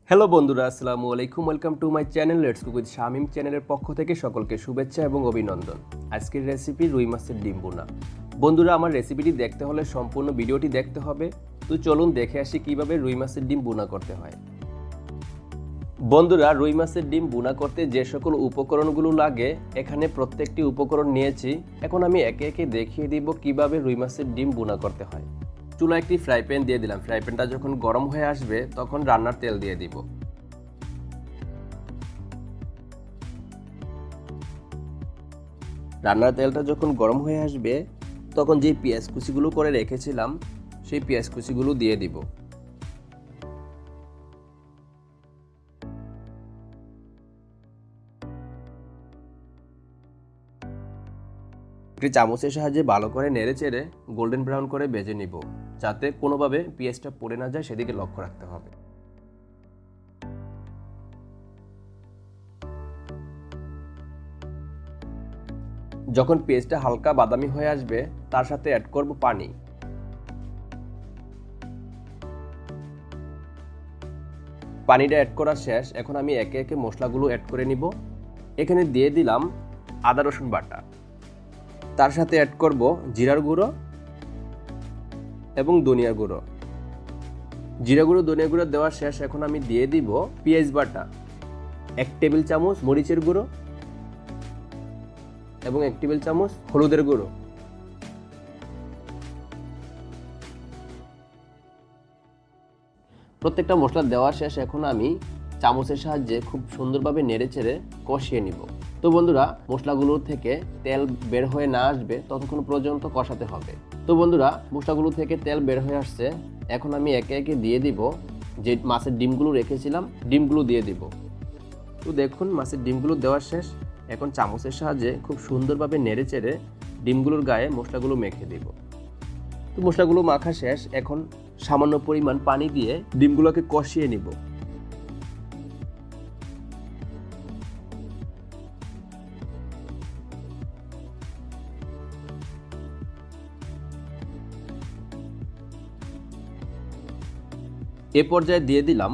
Hello বন্ধুরা, আসসালামু আলাইকুম। Welcome to my channel let's cook with Shamim চ্যানেলের পক্ষ থেকে সকলকে শুভেচ্ছা এবং অভিনন্দন। আজকের রেসিপি রুই মাছের ডিম ভুনা। বন্ধুরা, আমার রেসিপিটি দেখতে হলে সম্পূর্ণ ভিডিওটি দেখতে হবে। তো চলুন দেখে আসি কিভাবে রুই মাছের ডিম ভুনা করতে হয়। বন্ধুরা, রুই মাছের ডিম ভুনা করতে যে সকল উপকরণগুলো লাগে এখানে প্রত্যেকটি উপকরণ নিয়েছি। এখন আমি একে একে দেখিয়ে দিব কিভাবে রুই মাছের ডিম ভুনা করতে হয়। চুলা একটি ফ্রাই প্যান দিয়ে দিলাম। ফ্রাই প্যানটা যখন গরম হয়ে আসবে তখন রান্নার তেল দিয়ে দিব। রান্নার তেলটা যখন গরম হয়ে আসবে তখন যে পেঁয়াজ কুচিগুলো করে রেখেছিলাম সেই পেঁয়াজ কুচিগুলো দিয়ে দিব। একটি চামচের সাহায্যে ভালো করে নেড়ে চেড়ে গোল্ডেন ব্রাউন করে ভেজে নিব, যাতে কোনোভাবে পেঁয়াজটা পুড়ে না যায় সেদিকে লক্ষ্য রাখতে হবে। যখন পেঁয়াজটা হালকা বাদামি হয়ে আসবে তার সাথে অ্যাড করব পানি। পানিটা অ্যাড করা শেষ। এখন আমি একে একে মশলাগুলো অ্যাড করে নিব। এখানে দিয়ে দিলাম আদা রসুন বাটা, তার সাথে অ্যাড করব জিরার গুঁড়ো এবং ধনিয়ার গুঁড়ো। জিরা গুঁড়ো ধনিয়া গুঁড়ো দেওয়া শেষ। এখন আমি দিয়ে দিব পেঁয়াজ বাটা, 1 টেবিল চামচ মরিচের গুঁড়ো এবং 1 টেবিল চামচ হলুদের গুঁড়ো। প্রত্যেকটা মশলা দেওয়া শেষ। এখন আমি চামচের সাহায্যে খুব সুন্দরভাবে নেড়ে চেড়ে কষিয়ে নিব। তো বন্ধুরা, মশলাগুলোর থেকে তেল বের হয়ে না আসবে ততক্ষণ পর্যন্ত কষাতে হবে। তো বন্ধুরা, মশলাগুলো থেকে তেল বের হয়ে আসছে। এখন আমি একে একে দিয়ে দিব যে মাছের ডিমগুলো রেখেছিলাম, ডিমগুলো দিয়ে দিব। তো দেখুন, মাছের ডিমগুলো দেওয়া শেষ। এখন চামচের সাহায্যে খুব সুন্দরভাবে নেড়ে চেড়ে ডিমগুলোর গায়ে মশলাগুলো মেখে দিব। তো মশলাগুলো মাখা শেষ। এখন সামান্য পরিমাণ পানি দিয়ে ডিমগুলোকে কষিয়ে নিব। এ পর্যায়ে দিয়ে দিলাম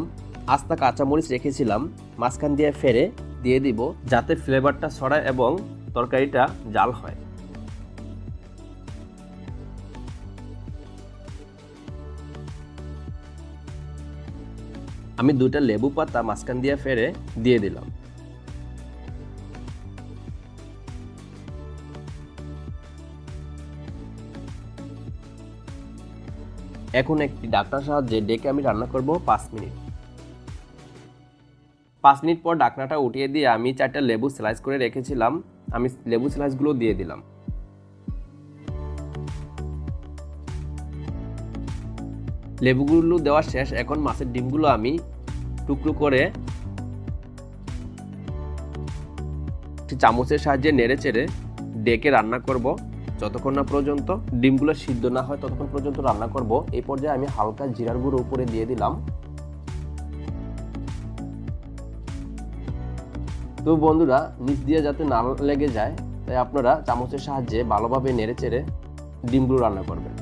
আস্তা কাঁচামরিচ রেখেছিলাম, মাঝখান দিয়ে ফেরে দিয়ে দিব, যাতে ফ্লেভারটা ছড়ায় এবং তরকারিটা জাল হয়। আমি 2টা লেবু পাতা মাঝখান দিয়ে ফেরে দিয়ে দিলাম। এখন একটি ঢাকনার সাহায্যে ডেকে আমি রান্না করব 5 মিনিট। 5 মিনিট পর ঢাকনাটা উঠিয়ে দিয়ে আমি 4টা লেবু স্লাইস করে রেখেছিলাম, আমি লেবু স্লাইসগুলো দিয়ে দিলাম। লেবুগুলো দেওয়া শেষ। এখন মাছের ডিমগুলো আমি টুকরো করে চামচের সাহায্যে নেড়ে চেড়ে ডেকে রান্না করব যতক্ষণ না পর্যন্ত ডিমগুলো সিদ্ধ না হয়, ততক্ষণ পর্যন্ত রান্না করব। এই পর্যায়ে আমি হালকা জিরার গুঁড়ো উপরে দিয়ে দিলাম। তো বন্ধুরা, নিচ দিয়ে যাতে না লেগে যায় তাই আপনারা চামচের সাহায্যে ভালোভাবে নেড়ে চেড়ে ডিমগুলো রান্না করবেন।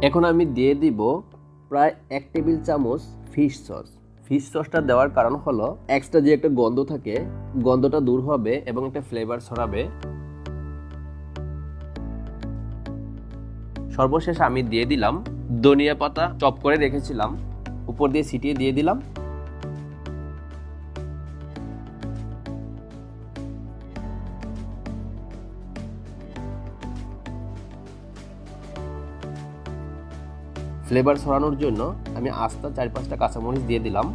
এখন আমি দিয়ে দিব প্রায় 1 টেবিল চামচ ফিশ সস। ফিশ সসটা দেওয়ার কারণ হলো এক্সট্রা যে একটা গন্ধ থাকে, গন্ধটা দূর হবে এবং একটা ফ্লেভার ছড়াবে। সর্বশেষ আমি দিয়ে দিলাম ধনিয়া পাতা চপ করে রেখেছিলাম, উপর দিয়ে ছিটিয়ে দিয়ে দিলাম। ফ্লেভার ছড়ানোর জন্য আমি আস্তা 4-5টা কাঁচামরিচ দিয়ে দিলাম।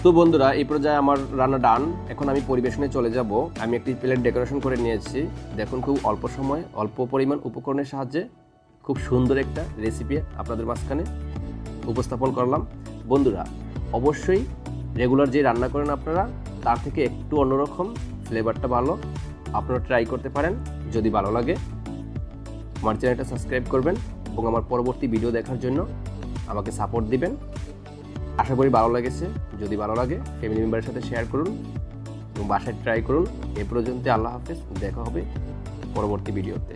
তো বন্ধুরা, এই পর্যায়ে আমার রান্না ডান। এখন আমি পরিবেশনে চলে যাব। আমি একটি প্লেট ডেকোরেশন করে নিয়েছি। দেখুন, খুব অল্প সময় অল্প পরিমাণ উপকরণের সাহায্যে খুব সুন্দর একটা রেসিপি আপনাদের মাঝখানে উপস্থাপন করলাম। বন্ধুরা, অবশ্যই রেগুলার যে রান্না করেন আপনারা তার থেকে একটু অন্যরকম, ফ্লেভারটা ভালো। আপনারা ট্রাই করতে পারেন। যদি ভালো লাগে আমার চ্যানেলটা সাবস্ক্রাইব করবেন এবং আমার পরবর্তী ভিডিও দেখার জন্য আমাকে সাপোর্ট দিবেন। আশা করি ভালো লেগেছে। যদি ভালো লাগে ফ্যামিলি মেম্বারের সাথে শেয়ার করুন এবং বাসায় ট্রাই করুন। এ পর্যন্ত আল্লাহ হাফেজ, দেখা হবে পরবর্তী ভিডিওতে।